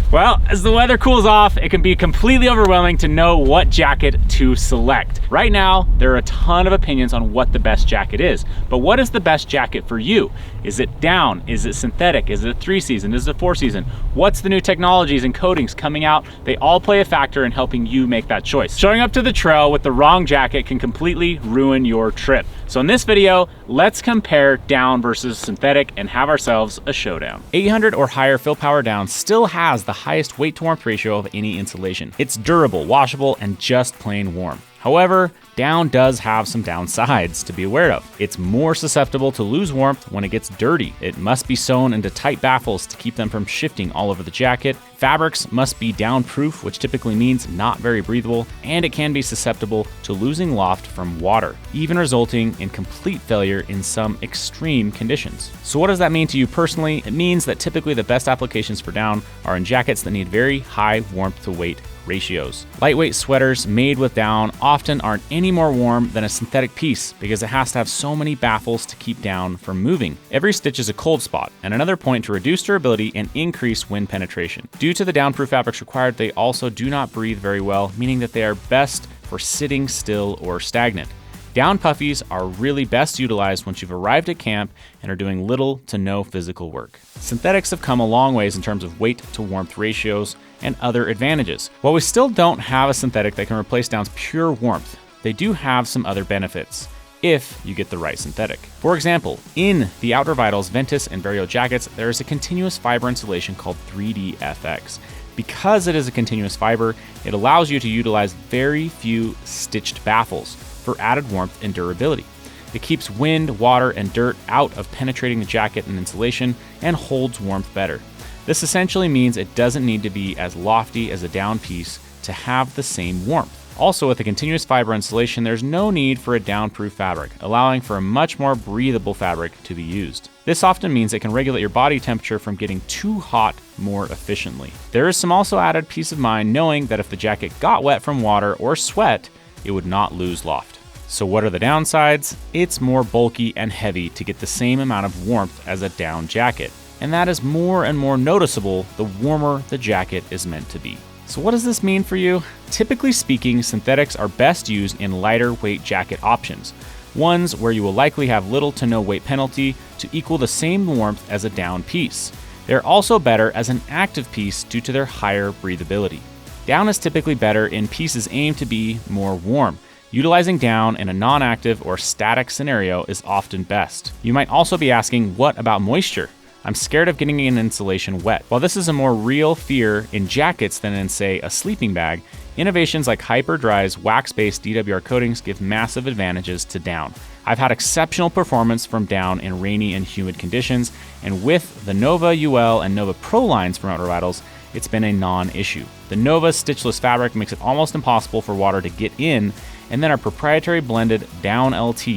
Well, as the weather cools off, it can be completely overwhelming to know what jacket to select. Right now, there are a ton of opinions on what the best jacket is, but what is the best jacket for you? Is it down? Is it synthetic? Is it a 3-season? Is it a 4-season? What's the new technologies and coatings coming out? They all play a factor in helping you make that choice. Showing up to the trail with the wrong jacket can completely ruin your trip. So in this video, let's compare down versus synthetic and have ourselves a showdown. 800 or higher fill power down still has the highest weight to warmth ratio of any insulation. It's durable, washable, and just plain warm. However, down does have some downsides to be aware of. It's more susceptible to lose warmth when it gets dirty. It must be sewn into tight baffles to keep them from shifting all over the jacket. Fabrics must be down-proof, which typically means not very breathable, and it can be susceptible to losing loft from water, even resulting in complete failure in some extreme conditions. So what does that mean to you personally? It means that typically the best applications for down are in jackets that need very high warmth to weight ratios. Lightweight sweaters made with down often aren't any more warm than a synthetic piece because it has to have so many baffles to keep down from moving. Every stitch is a cold spot and another point to reduce durability and increase wind penetration. Due to the downproof fabrics required, they also do not breathe very well, meaning that they are best for sitting still or stagnant. Down puffies are really best utilized once you've arrived at camp and are doing little to no physical work. Synthetics have come a long ways in terms of weight to warmth ratios and other advantages. While we still don't have a synthetic that can replace down's pure warmth, they do have some other benefits if you get the right synthetic. For example, in the Outdoor Vitals Ventus and Vario jackets, there is a continuous fiber insulation called 3D-FX. Because it is a continuous fiber, it allows you to utilize very few stitched baffles for added warmth and durability. It keeps wind, water, and dirt out of penetrating the jacket and insulation and holds warmth better. This essentially means it doesn't need to be as lofty as a down piece to have the same warmth. Also, with a continuous fiber insulation, there's no need for a downproof fabric, allowing for a much more breathable fabric to be used. This often means it can regulate your body temperature from getting too hot more efficiently. There is some also added peace of mind knowing that if the jacket got wet from water or sweat, it would not lose loft. So what are the downsides? It's more bulky and heavy to get the same amount of warmth as a down jacket. And that is more and more noticeable the warmer the jacket is meant to be. So what does this mean for you? Typically speaking, synthetics are best used in lighter weight jacket options, ones where you will likely have little to no weight penalty to equal the same warmth as a down piece. They're also better as an active piece due to their higher breathability. Down is typically better in pieces aimed to be more warm. Utilizing down in a non-active or static scenario is often best. You might also be asking, what about moisture? I'm scared of getting an insulation wet. While this is a more real fear in jackets than in, say, a sleeping bag, innovations like Hyper-Dry's wax-based DWR coatings give massive advantages to down. I've had exceptional performance from down in rainy and humid conditions, and with the Nova UL and Nova Pro lines from Outdoor Vitals, it's been a non-issue. The Nova stitchless fabric makes it almost impossible for water to get in, and then our proprietary blended Down LT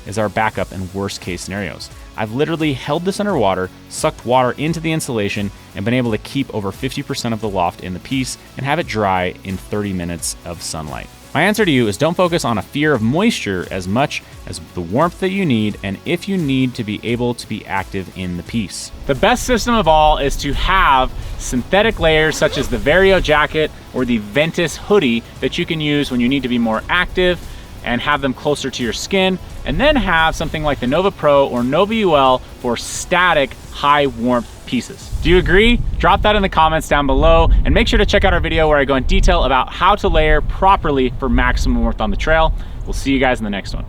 is our backup in worst case scenarios. I've literally held this underwater, sucked water into the insulation, and been able to keep over 50% of the loft in the piece and have it dry in 30 minutes of sunlight. My answer to you is don't focus on a fear of moisture as much as the warmth that you need and if you need to be able to be active in the piece. The best system of all is to have synthetic layers such as the Vario jacket or the Ventus hoodie that you can use when you need to be more active and have them closer to your skin, and then have something like the Nova Pro or Nova UL for static, high warmth pieces. Do you agree? Drop that in the comments down below, and make sure to check out our video where I go in detail about how to layer properly for maximum warmth on the trail. We'll see you guys in the next one.